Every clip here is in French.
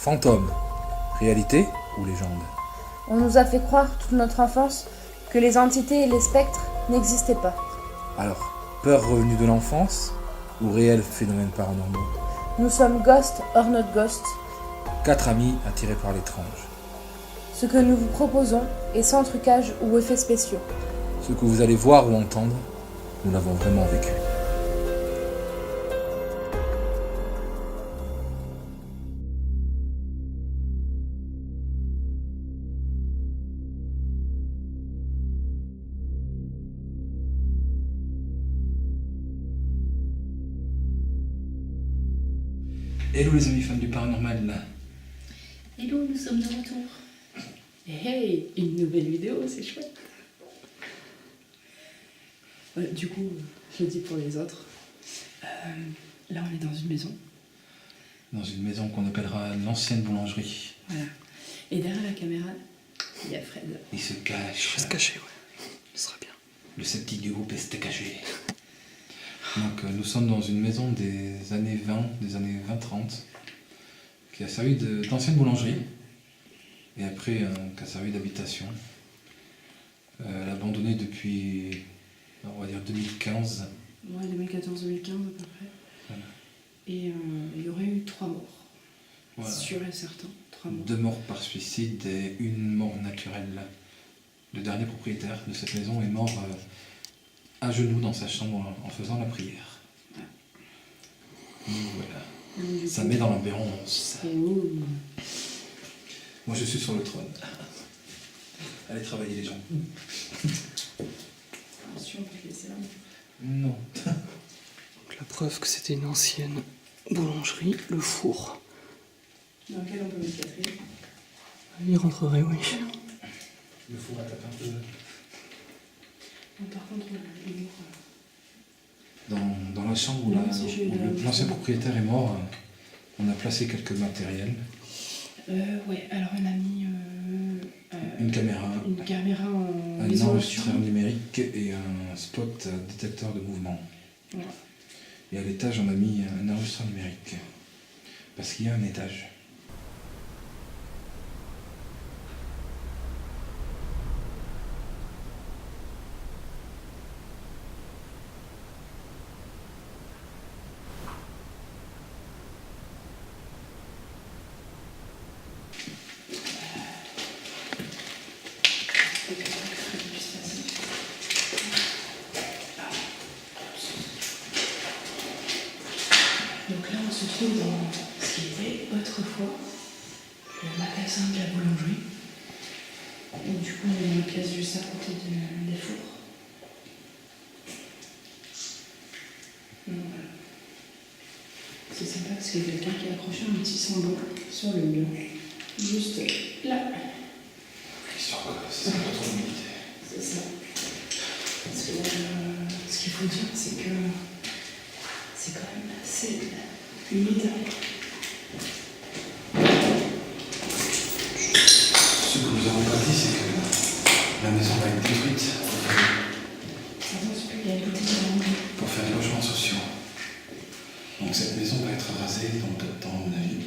Fantôme, réalité ou légende? On nous a fait croire toute notre enfance que les entités et les spectres n'existaient pas. Alors, peur revenue de l'enfance ou réels phénomènes paranormaux? Nous sommes Ghost or not Ghost. 4 amis attirés par l'étrange. Ce que nous vous proposons est sans trucage ou effets spéciaux. Ce que vous allez voir ou entendre, nous l'avons vraiment vécu. Hello les amis fans du paranormal. Hello, nous sommes de retour. Hey, une nouvelle vidéo, c'est chouette. Du coup, je le dis pour les autres. Là, on est dans une maison. Dans une maison qu'on appellera l'ancienne boulangerie. Voilà. Et derrière la caméra, il y a Fred. Il se cache. Il faut se cacher, ouais. Ce sera bien. Le sceptique du groupe est caché. Donc nous sommes dans une maison des années 20, des années 20-30, qui a servi d'ancienne boulangerie, et après qui a servi d'habitation. Elle est abandonnée depuis, on va dire 2015. Ouais, 2014-2015 à peu près. Voilà. Et il y aurait eu 3 morts. Voilà. Sûr et certain, 3 morts. 2 morts par suicide et 1 mort naturelle. Le dernier propriétaire de cette maison est mort à genoux dans sa chambre en faisant la prière. Ouais. Donc, voilà. Donc, Ça coup, met dans l'ambiance. Oh. Moi je suis sur le trône. Allez travailler les gens. Attention, on peut te laisser là. Non. Donc la preuve que c'était une ancienne boulangerie, le four. Dans lequel on peut mettre Catherine. Il rentrerait, oui. Le four à taper un peu. Bon, par contre, l'humour. Dans la chambre où Non, si j'ai où l'ancien propriétaire est mort, on a placé quelques matériels. Ouais, alors on a mis Une caméra, en un isolation. enregistreur numérique et un spot détecteur de mouvement. Voilà. Et à l'étage, on a mis un enregistreur numérique. Parce qu'il y a un étage. Donc là, on se trouve dans ce qui était autrefois le magasin de la boulangerie. Et du coup, on est dans la pièce juste à côté des fours. Donc voilà. C'est sympa parce qu'il y a quelqu'un qui a accroché un petit symbole sur le mur. Juste là. Histoire que c'est pas trop d'humidité. C'est ça. Parce que ce qu'il faut dire, c'est que c'est quand même assez humide. Ce que nous avons pas dit, c'est que la maison va être détruite Avant, c'est plus qu'il y a une boutique à manger. pour faire des logements sociaux. Donc cette maison va être rasée dans peu de temps, à mon avis.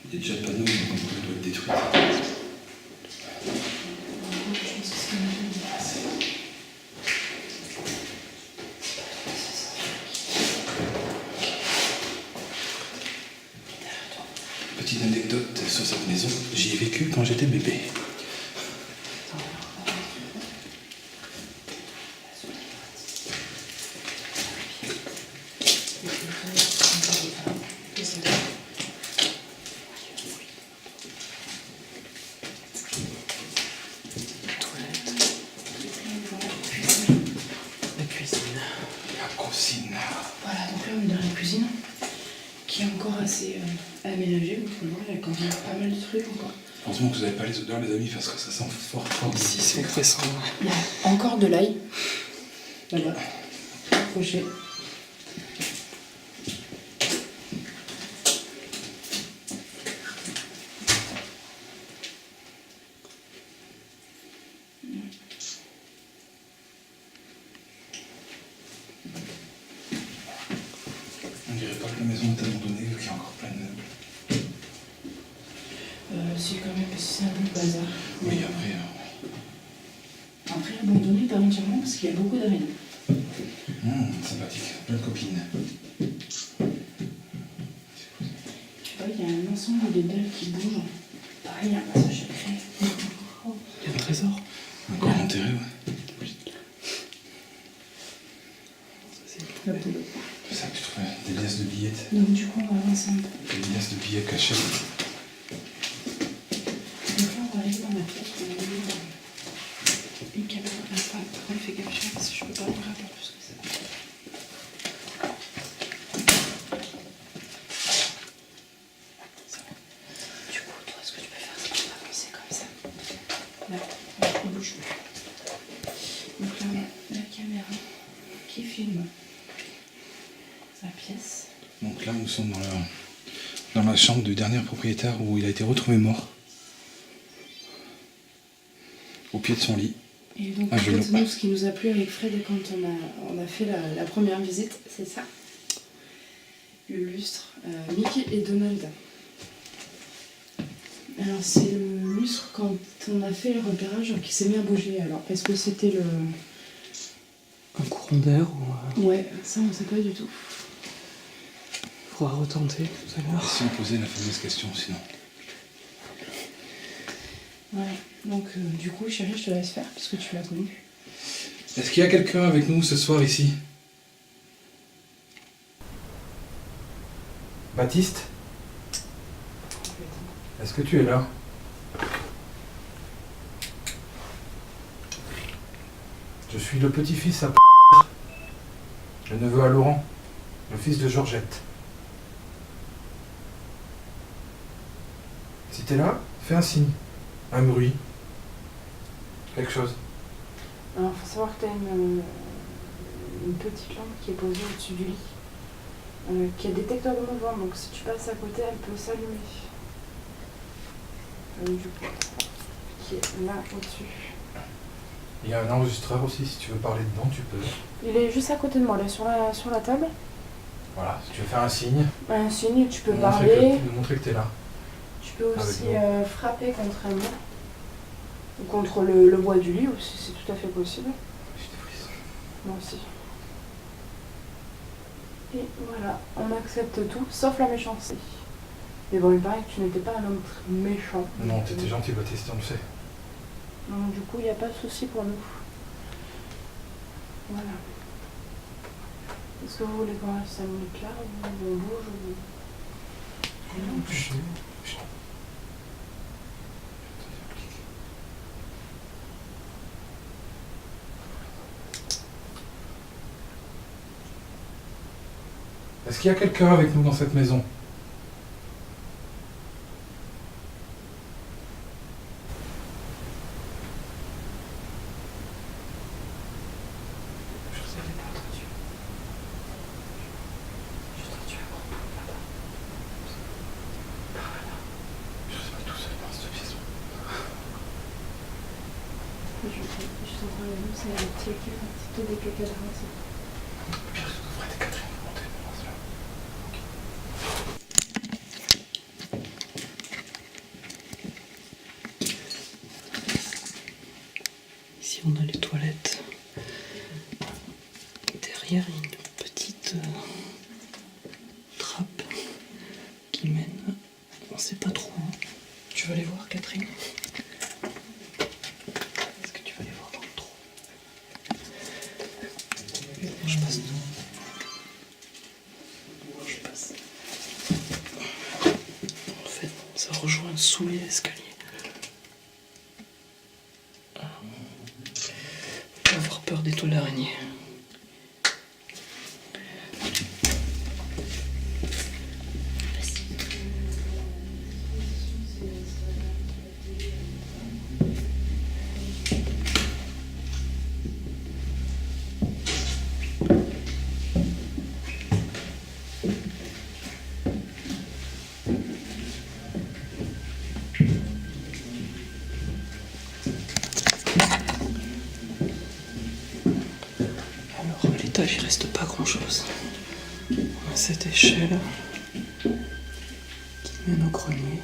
Il y a déjà le panneau, donc elle doit être détruite. Je pense que c'est quand même assez. Petite anecdote sur cette maison, j'y ai vécu quand j'étais bébé. La cuisine. La cuisine. Voilà, donc là on est dans la cuisine qui est encore assez aménagée. Vous pouvez voir, il y a quand même pas mal de trucs encore. Heureusement que vous n'avez pas les odeurs, les amis, parce que ça sent fort fort. Ici, c'est oppressant. Il y a encore de l'ail. Voilà, accroché. On dirait pas que la maison est abandonnée, vu qu'il y a encore plein de meubles. Si, quand même, parce que c'est un peu le bazar. Oui, après. Après, abandonné, pas entièrement, parce qu'il y a beaucoup d'araignées. Sympathique, plein de copines. Tu vois, il y a un ensemble de dalles qui bougent. Pareil, un passage secret. Il y a un trésor. Encore enterré, ouais. Hop, de l'eau. C'est ça que tu trouvais, des liasses de billettes. Donc, du coup, on va avancer un peu. Des liasses de billets cachés. Donc là, on va arriver dans ma pièce. On va aller dans une caméra. Par contre, fais gaffe, parce que je peux pas ouvrir un peu plus que ça. Du coup, toi, ce que tu peux faire, c'est que tu vas avancer comme ça. Là, on bouge. Donc là, on a la caméra qui filme sa pièce. Donc là, nous sommes dans la chambre du dernier propriétaire où il a été retrouvé mort. Au pied de son lit. Et donc, Ah, en je fait, l'ai. nous, ce qui nous a plu avec Fred quand on a fait la première visite, c'est ça. Le lustre Mickey et Donald. Alors, c'est le lustre quand on a fait le repérage qui s'est mis à bouger. Alors, est-ce que c'était le... Un courant d'air ou... Ouais, ça, on sait pas du tout. faudra retenter tout à Et l'heure. si on posait la fameuse question sinon? Voilà. Donc, du coup, chérie, je te laisse faire, parce que tu l'as connu. Est-ce qu'il y a quelqu'un avec nous ce soir ici? Baptiste? Est-ce que tu es là? Je suis le petit-fils à le neveu à Laurent, le fils de Georgette. Si t'es là, fais un signe, un bruit, quelque chose. Alors, il faut savoir que tu as une petite lampe qui est posée au-dessus du lit, qui est détecteur de mouvement, donc si tu passes à côté, elle peut s'allumer. Du coup, qui est là au-dessus. Il y a un enregistreur aussi, si tu veux parler dedans, tu peux. Il est juste à côté de moi, là, sur la table. Voilà, si tu veux faire un signe, Un signe, tu peux nous parler. montrer que t'es là. Tu peux aussi Avec frapper contre un mur. Ou contre le bois du lit aussi, c'est tout à fait possible. J'ai des frissons. Moi aussi. Et voilà, on accepte tout, sauf la méchanceté. Mais bon, il paraît que tu n'étais pas un homme très méchant. Non, t'étais gentil, Baptiste, on le sait. Donc du coup, il n'y a pas de souci pour nous. Voilà. Est-ce que vous voulez qu'on reste 5 minutes là, ou on bouge, ou... Chut. Est-ce qu'il y a quelqu'un avec nous dans cette maison? Je vous avais pas entendu. J'ai entendu un gros bout là-bas. Par là. Je reste pas tout seul dans cette pièce. Je suis en train de vous, c'est un petit équipe, un petit peu des cacadrans. Pire, je devrais être Catherine de monter, mais là. Ici on a les toilettes. Derrière il y a une petite trappe qui mène, on sait pas trop où. Tu vas aller voir, Catherine? Est-ce que tu vas aller voir dans le trou? Je passe devant. Je passe. En fait, ça rejoint sous les escaliers. Faut pas avoir peur des toiles d'araignée. Alors, à l'étage, il reste pas grand chose. On a cette échelle qui mène au grenier.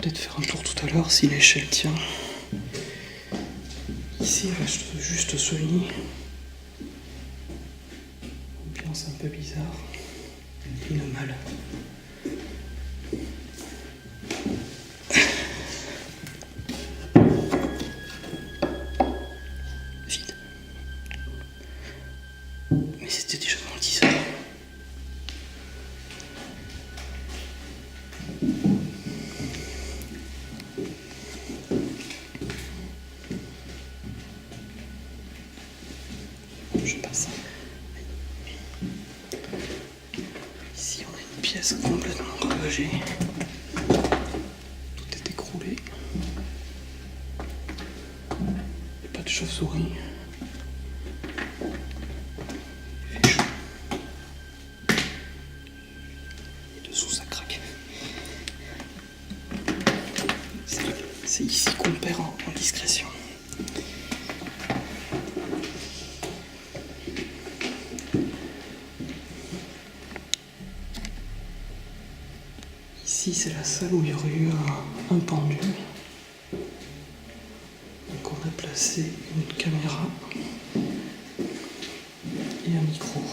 peut-être faire un tour tout à l'heure si l'échelle tient. Ici, il reste juste ce lit. Ambiance un peu bizarre. Une malle. Vide. Mais c'était déjà dans le 10 heures. Je passe. Ici, on a une pièce complètement ravagée. Tout est écroulé. Et pas de chauve-souris. Il fait chaud. Et dessous, ça craque. C'est ici qu'on perd en discrétion. Ici, c'est la salle où il y aurait eu un pendu. Donc on a placé une caméra et un micro.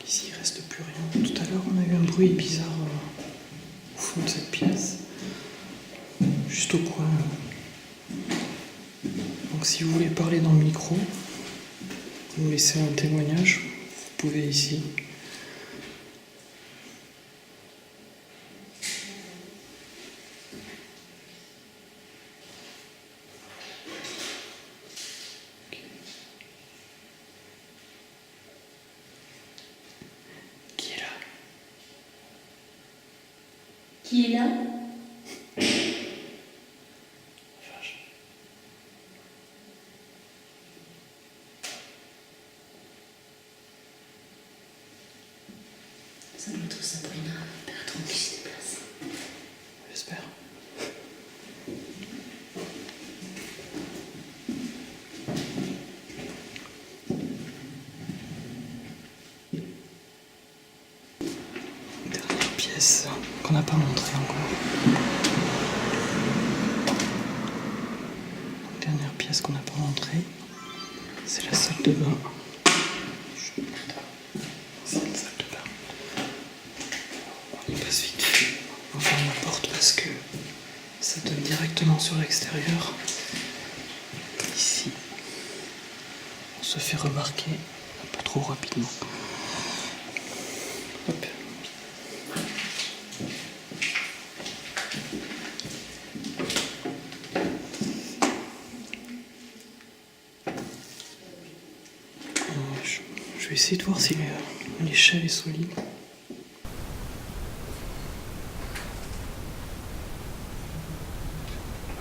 Ici, il reste plus rien. Tout à l'heure, on a eu un bruit bizarre au fond de cette pièce, juste au coin. Donc si vous voulez parler dans le micro, vous me laissez un témoignage, vous pouvez ici. Ok. Qui est là? Qui est là? Ça doit être Sabrina, Bertrand qui se déplace. J'espère. Dernière pièce qu'on n'a pas montrée encore. Dernière pièce qu'on n'a pas montrée, c'est la salle de bain. C'est une salle de bain. On y passe vite fait. On ferme la porte parce que ça donne directement sur l'extérieur. Ici, on se fait remarquer pas trop rapidement. Hop. Je vais essayer de voir si l'échelle est solide.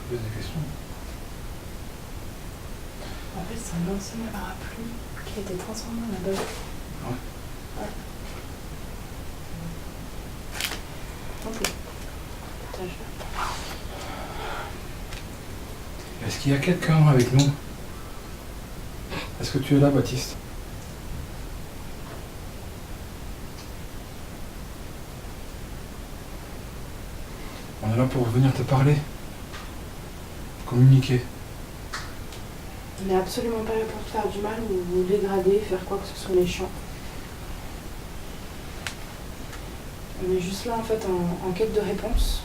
Pose des questions. En fait, c'est un ancien parapluie qui a été transformé en abeille. Ouais. Ouais. Ok. Attends, Est-ce qu'il y a quelqu'un avec nous? Est-ce que tu es là, Baptiste? On est là pour venir te parler. Communiquer. On n'est absolument pas là pour te faire du mal ou vous dégrader, faire quoi que ce soit méchant. On est juste là en fait en quête de réponse.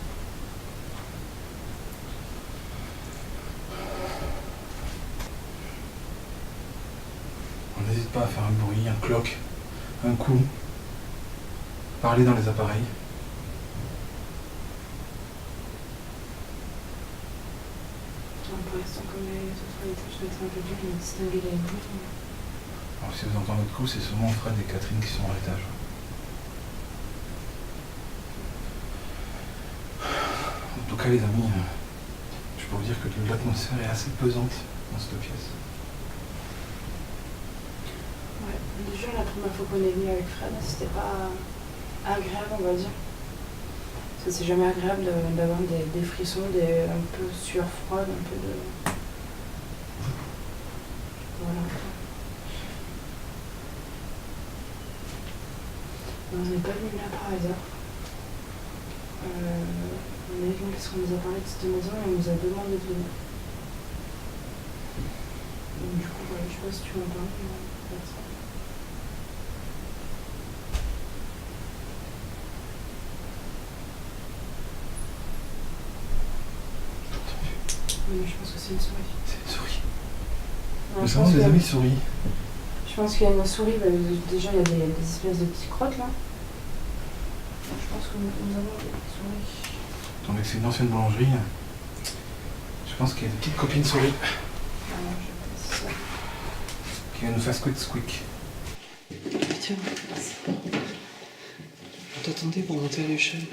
On n'hésite pas à faire un bruit, un cloque, un coup. Parler dans les appareils. Pour l'instant, comme les autres étages, ça va être un peu dur de distinguer les bouts. Alors si vous entendez le coup, c'est souvent Fred et Catherine qui sont à l'étage. En tout cas les amis, je peux vous dire que l'atmosphère est assez pesante dans cette pièce. Ouais, déjà la première fois qu'on est venu avec Fred, c'était pas agréable, on va dire. Parce que c'est jamais agréable d'avoir des frissons, un peu sueur froide, un peu de... Voilà. On n'est pas venu là par hasard. On est venu parce qu'on nous a parlé de cette maison et on nous a demandé de venir. Donc, du coup, voilà, je sais pas si tu m'entends. Mais ça. Oui, mais je pense que c'est une souris. C'est une souris. Non, Nous je avons pense des qu'il y a- amis souris. Je pense qu'il y a une souris. Bah, déjà, il y a des espèces de petits crottes là. Je pense que nous avons des souris. Donc c'est une ancienne boulangerie. Je pense qu'il y a des petites copines souris Ah non, je sais pas si c'est ça. qui viennent nous faire squeak squeak. Tiens, on t'attendait pour monter à l'échelle.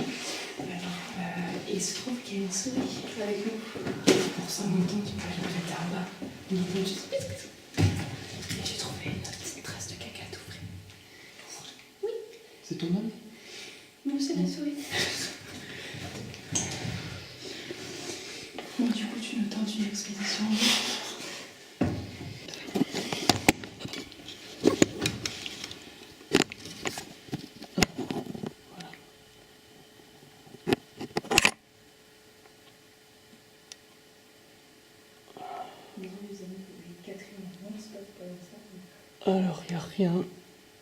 Il se trouve qu'il y a une souris avec nous. Pour ça, en même temps, tu peux aller la mettre en bas. On entend juste. Et j'ai trouvé une petite trace de caca tout frais. C'est ton homme? Non, c'est la souris. Bon, du coup, tu nous tentes une expédition. Alors, il n'y a rien.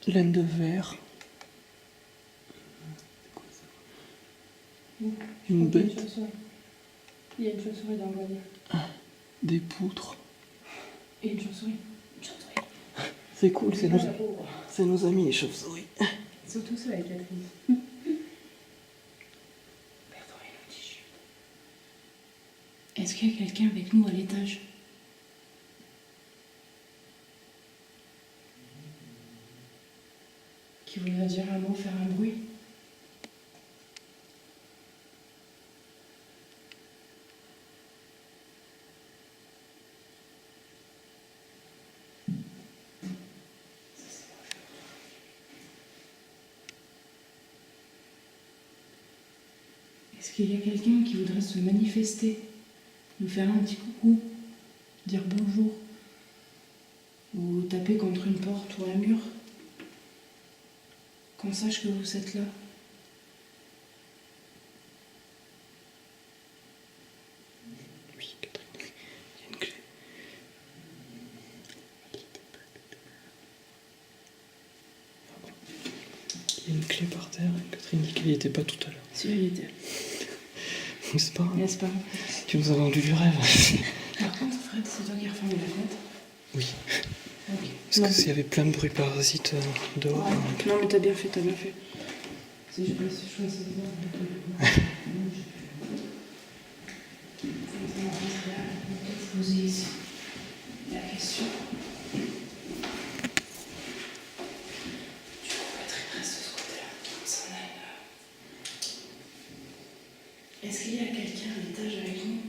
Laine de verre. Une bête. Il y a une chauve-souris dans le grenier. Des poutres. Et une chauve-souris. Une chauve-souris. C'est cool, c'est nos amis les chauves-souris. Surtout ça avec la crise. Est-ce qu'il y a quelqu'un avec nous à l'étage? Qui voudrait dire un mot, faire un bruit? Est-ce qu'il y a quelqu'un qui voudrait se manifester, nous faire un petit coucou, dire bonjour, ou taper contre une porte ou un mur, qu'on sache que vous êtes là? Oui, Catherine, il y a une clé. Il y a une clé par terre. Catherine dit qu'il n'y était pas tout à l'heure. Si, elle y était. Mais c'est pas grave. N'est-ce pas? Tu nous as vendu du rêve. Par contre, Fred, c'est toi qui as refermé la fenêtre? Oui. Ok. Parce que s'il y avait plein de bruits parasites dehors. Ouais. Donc... Non, mais t'as bien fait, t'as bien fait. Si je passe, je choisis bien. Poser ici la question. Du coup, Patrick reste de ce côté-là. On s'en aille là. Est-ce qu'il y a quelqu'un à l'étage avec nous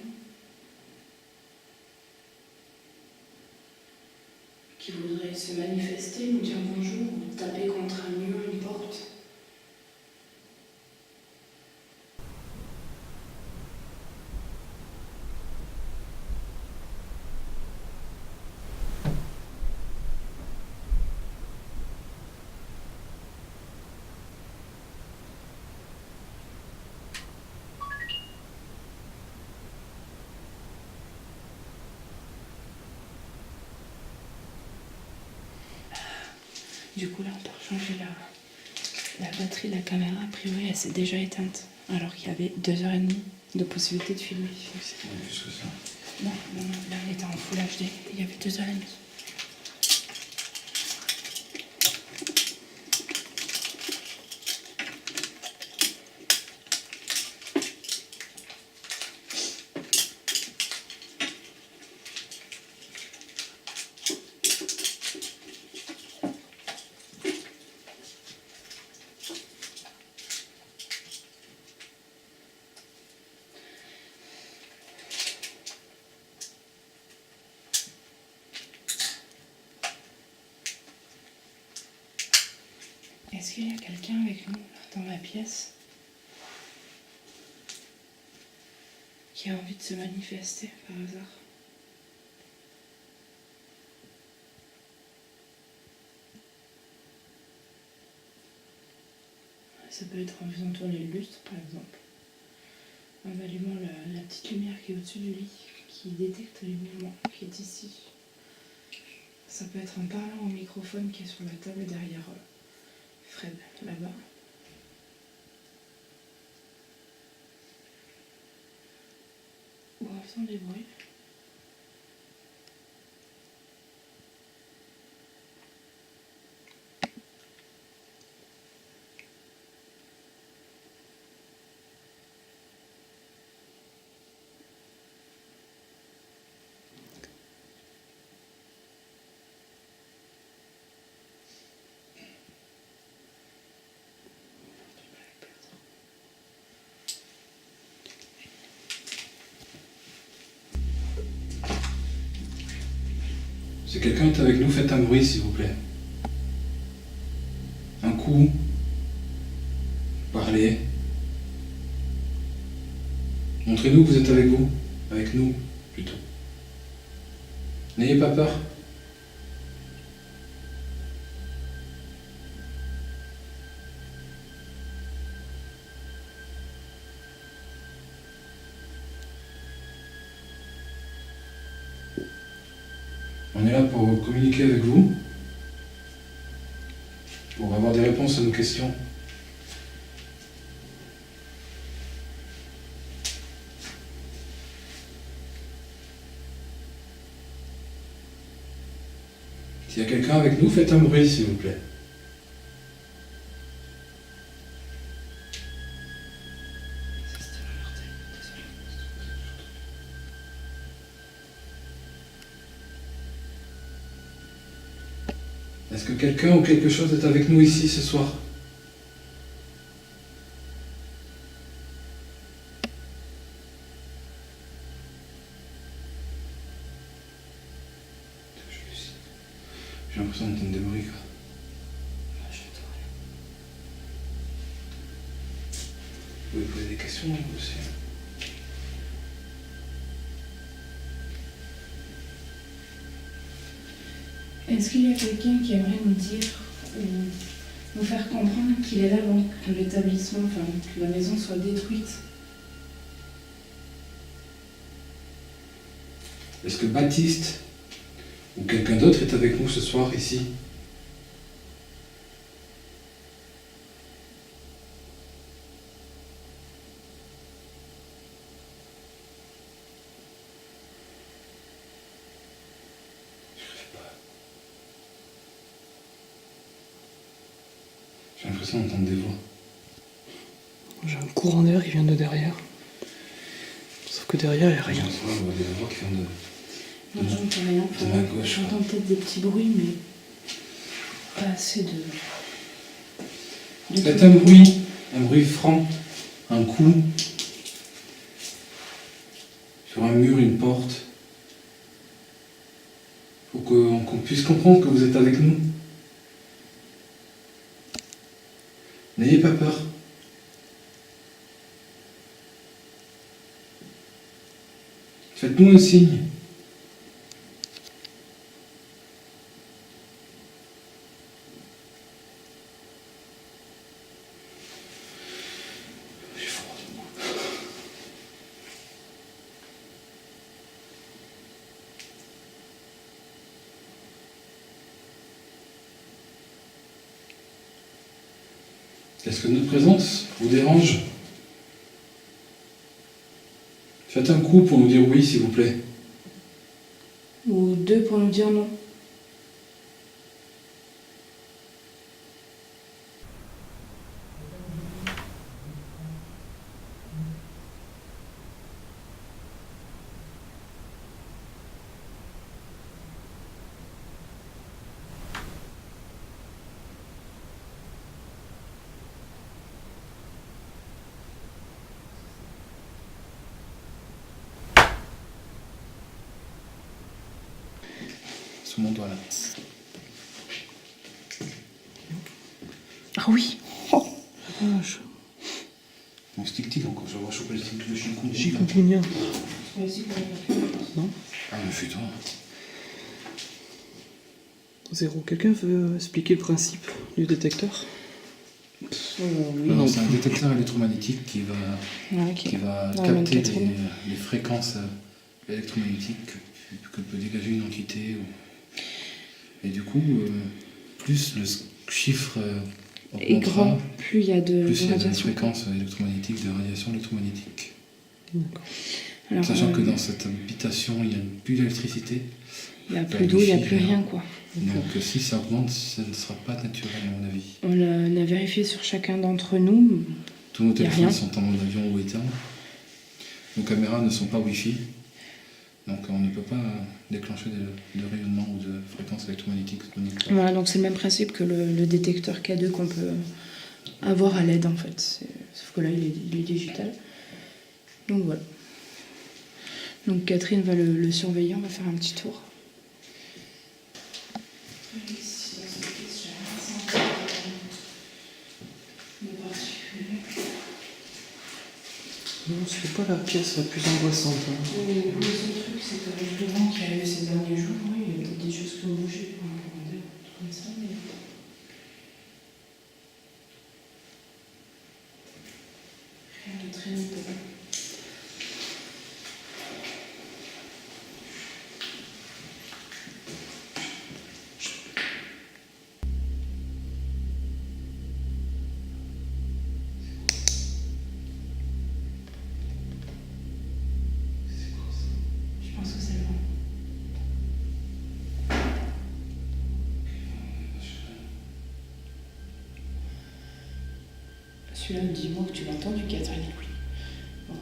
qui voudrait se manifester, nous dire bonjour ou taper contre un mur, une porte? Du coup, là, on peut changer la batterie de la caméra. A priori, elle s'est déjà éteinte. Alors qu'il y avait 2h30 de possibilité de filmer. Plus que ça. Non, non, non, là, elle était en Full HD. Il y avait 2h30. Est-ce qu'il y a quelqu'un avec nous, là, dans la pièce, qui a envie de se manifester par hasard? Ça peut être en faisant tourner le lustre, par exemple. En allumant la petite lumière qui est au-dessus du lit, qui détecte les mouvements, qui est ici. Ça peut être en parlant au microphone qui est sur la table derrière Fred, là-bas. Ou en faisant des bruits. Si quelqu'un est avec nous, faites un bruit s'il vous plaît. Un coup. Parlez. Montrez-nous que vous êtes avec vous. Avec nous, plutôt. N'ayez pas peur. On est là pour communiquer avec vous, pour avoir des réponses à nos questions. S'il y a quelqu'un avec nous, faites un bruit, s'il vous plaît. Est-ce que quelqu'un ou quelque chose est avec nous ici ce soir? J'ai l'impression d'entendre des bruits, quoi. Vous pouvez poser des questions, vous aussi. Est-ce qu'il y a quelqu'un qui aimerait nous dire ou nous faire comprendre qu'il est là avant que l'établissement, enfin que la maison soit détruite? Est-ce que Baptiste ou quelqu'un d'autre est avec nous ce soir ici? J'ai l'impression d'entendre des voix. J'ai un courant d'air qui vient de derrière. Sauf que derrière, il n'y a rien. Je vois des voix qui viennent de... Moi j'entends rien, de ma gauche. j'entends peut-être des petits bruits, mais pas assez de Faites un bruit franc, un coup, sur un mur, une porte, pour qu'on puisse comprendre que vous êtes avec nous. N'ayez pas peur. Faites-nous un signe. J'ai froid. Est-ce que notre présence vous dérange? Faites un coup pour nous dire oui, s'il vous plaît. ou deux pour nous dire non. Sous mon doigt là. Ah oui. Oh la vache. Mon stick-tic encore, je vais voir choper le stick de chikungunya. Chikungunya. Non. Ah mais putain. Zéro. Quelqu'un veut expliquer le principe du détecteur? Oui. Non, c'est un détecteur électromagnétique qui va, Ah, ok. qui va Dans la même capter Catherine. les fréquences électromagnétiques que peut dégager une entité. Et du coup, plus le chiffre Et augmentera, grand, plus il y a de plus il y a de radiation. fréquences électromagnétiques, de radiation électromagnétique. Alors, Sachant que dans cette habitation, il n'y a plus d'électricité. il n'y a plus d'eau, il n'y a plus rien, quoi. Donc si ça augmente, ça ne sera pas naturel à mon avis. On a vérifié sur chacun d'entre nous. Tous nos Il y a téléphones rien. sont en mode avion ou éteint. Nos caméras ne sont pas Wi-Fi. Donc on ne peut pas déclencher de rayonnement ou de fréquences électromagnétiques. Voilà, donc c'est le même principe que le détecteur K2 qu'on peut avoir à LED en fait. Sauf que là il est digital. Donc voilà. Donc Catherine va le surveiller, on va faire un petit tour. Non, c'est pas la pièce la plus angoissante. Hein. Le seul truc, c'est qu'avec le vent qu'il y a eu ces derniers jours, oui, il y a peut-être des choses qui ont bougé, comme ça, mais... Rien de très notable. Je pense que c'est le vent. Celui-là, dis-moi que tu l'as entendu, Catherine. Oui. Bon.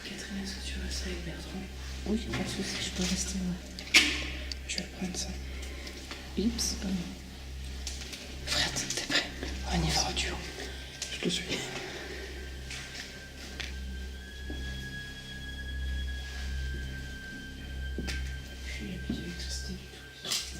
Catherine, est-ce que tu restes avec Bertrand? Oui, pas de soucis, je peux rester. Ouais. Je vais prendre ça. Oups. Fred, t'es prêt? On y va au duo. Je te suis. Puis il n'y a plus d'électricité du tout.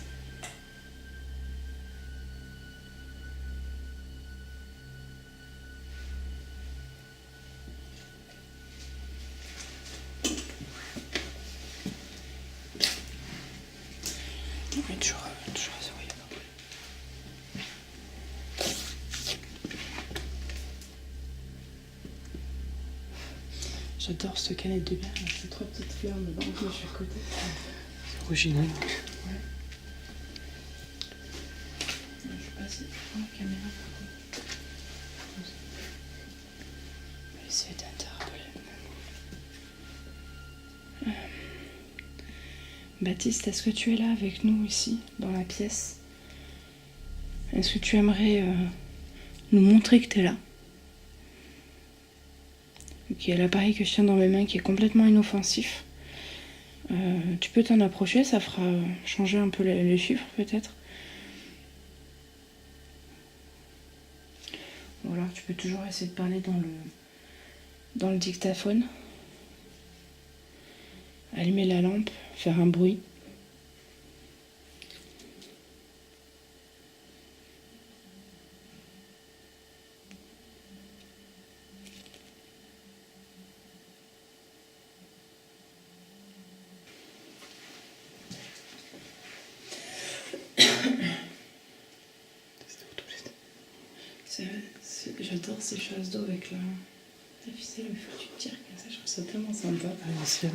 Oui, toujours à zéro, il y a pas. J'adore cette canette de bière, c'est trois petites fleurs dedans, je suis à côté. C'est original. Je vais passer devant la caméra par contre. Je vais essayer d'interpeller. Baptiste, est-ce que tu es là avec nous ici, dans la pièce? Est-ce que tu aimerais nous montrer que tu es là? Il y a l'appareil que je tiens dans mes mains qui est complètement inoffensif. Tu peux t'en approcher, ça fera changer un peu les chiffres peut-être. Voilà, tu peux toujours essayer de parler dans le dictaphone. Allumer la lampe, faire un bruit. J'adore ces chasses d'eau avec la ficelle, il faut que tu tires comme ça, je trouve ça tellement sympa. À l'ancienne.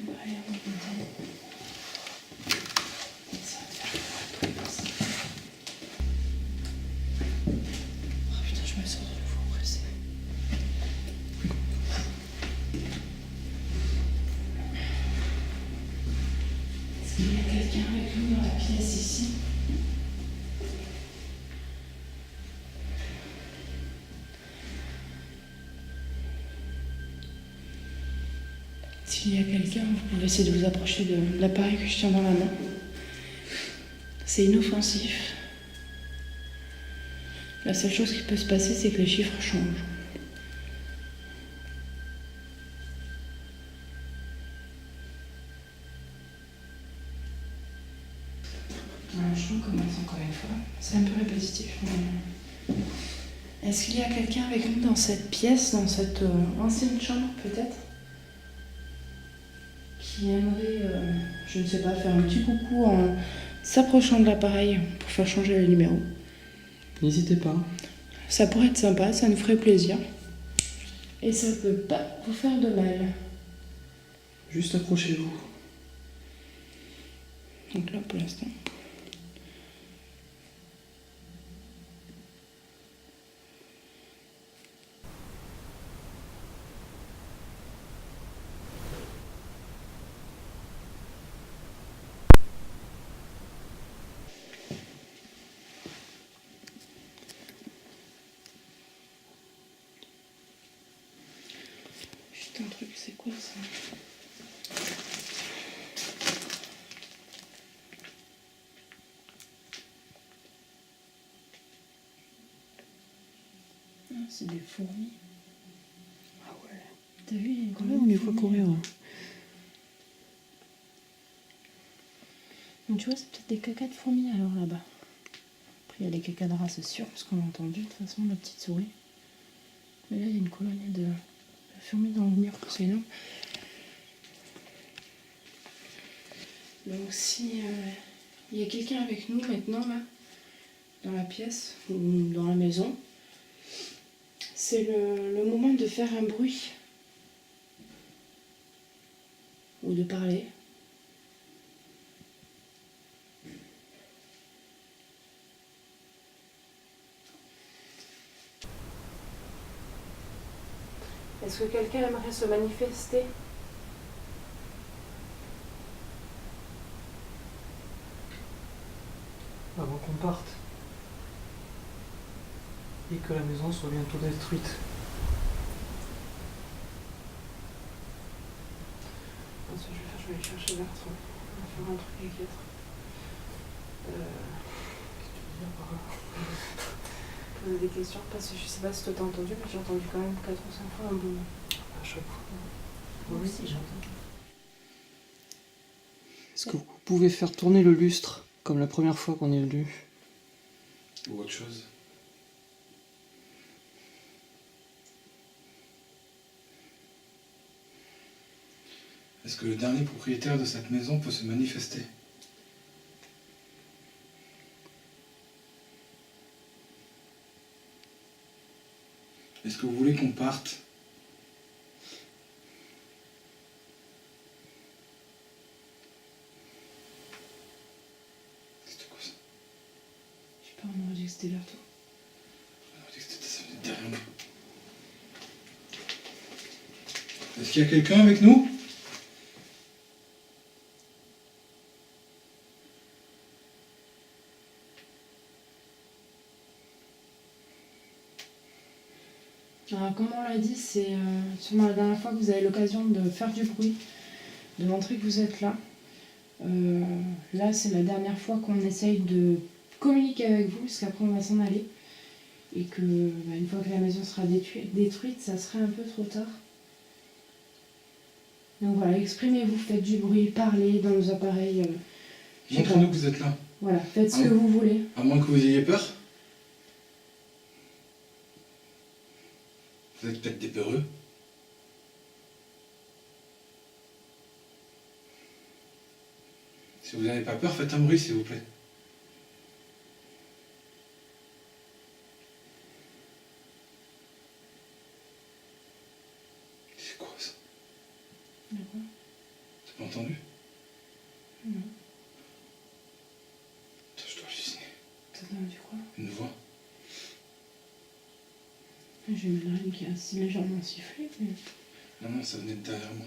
Ouais, on va dire. Et ça va faire tous les passants. Oh putain, je me sens de nouveau pressée. Est-ce qu'il y a quelqu'un avec nous dans la pièce ici? S'il y a quelqu'un, vous pouvez essayer de vous approcher de l'appareil que je tiens dans la main. C'est inoffensif. La seule chose qui peut se passer, c'est que les chiffres changent. Je commence encore une fois. C'est un peu répétitif. Mais... Est-ce qu'il y a quelqu'un avec nous dans cette pièce, dans cette ancienne chambre peut-être, qui aimerait, je ne sais pas, faire un petit coucou en s'approchant de l'appareil pour faire changer le numéro? N'hésitez pas. Ça pourrait être sympa, ça nous ferait plaisir. Et ça peut pas vous faire de mal. Juste approchez-vous. Donc là pour l'instant. Putain, truc, c'est quoi ça? Ah, c'est des fourmis. Ah ouais. T'as vu, il y a Quand même, on les voit courir. Donc tu vois, c'est peut-être des cacas de fourmis alors là-bas. Après, il y a les cacas de rats, c'est sûr, parce qu'on a entendu de toute façon la petite souris. Mais là, il y a une colonie de fourmis dans le mur, c'est énorme. Donc si il y a quelqu'un avec nous maintenant là, dans la pièce ou dans la maison, c'est le moment de faire un bruit ou de parler. Est-ce que quelqu'un aimerait se manifester? Avant qu'on parte. Et que la maison soit bientôt détruite. Ce que je vais faire, je vais aller chercher Bertrand. On va faire un truc avec l'autre. Poser des questions, parce que je sais pas si toi t'as entendu, mais j'ai entendu quand même 4 ou 5 fois un boum. À chaque fois. Moi aussi j'ai entendu. Est-ce que vous pouvez faire tourner le lustre comme la première fois qu'on est venu? Ou autre chose. Est-ce que le dernier propriétaire de cette maison peut se manifester? Est-ce que vous voulez qu'on parte? C'était quoi ça? Je sais pas, on aurait dit que c'était vers toi. On aurait dit que c'était ça venait derrière nous. Est-ce qu'il y a quelqu'un avec nous? Alors, comme on l'a dit, c'est sûrement la dernière fois que vous avez l'occasion de faire du bruit, de montrer que vous êtes là. Là, c'est la dernière fois qu'on essaye de communiquer avec vous, parce qu'après on va s'en aller. Et que, une fois que la maison sera détruite, ça serait un peu trop tard. Donc voilà, exprimez-vous, faites du bruit, parlez dans nos appareils. Je sais Montrez-nous pas. que vous êtes là. Voilà, faites ce que vous voulez. À moins que vous ayez peur. Vous êtes peut-être des peureux. Si vous n'avez pas peur, faites un bruit s'il vous plaît. C'est quoi ça? D'accord. T'as pas entendu? Non. Putain, je dois halluciner. T'as entendu quoi? Une voix. J'ai une reine qui a assez légèrement sifflé. Mais... Non, ça venait de derrière moi.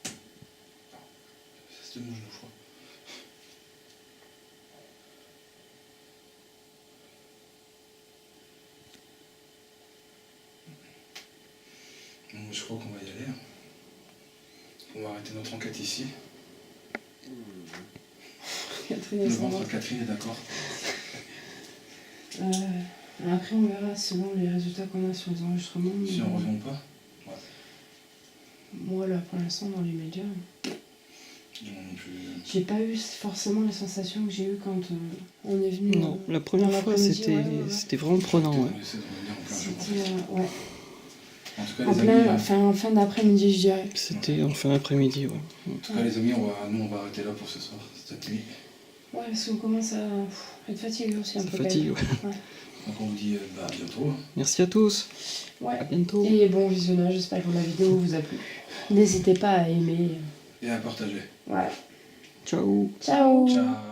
Ça c'était mon genou, je crois. Bon, je crois qu'on va y aller. On va arrêter notre enquête ici. Catherine Le et son ventre, Catherine est d'accord. Après, on verra selon les résultats qu'on a sur les enregistrements. Si on revient pas. Moi, là, pour l'instant, dans les médias, Non plus. J'ai pas eu forcément les sensations que j'ai eues quand on est venu. Non, la première dans fois l'après-midi, c'était ouais. c'était vraiment prenant. Ouais. On essaie de revenir en plein jour. C'était ouais. En tout cas, En les plein, amis, fin d'après-midi, je dirais. C'était en fin d'après-midi. Ouais. en tout cas, les amis, nous, on va arrêter là pour ce soir, cette nuit. Ouais, parce qu'on commence à être fatigué aussi un Ça peu. fatigue. quand Ouais. même. Donc on vous dit à bientôt. Merci à tous. Ouais. À bientôt. Et bon visionnage, j'espère que la vidéo vous a plu. N'hésitez pas à aimer. Et à partager. Voilà. Ciao. Ciao. Ciao.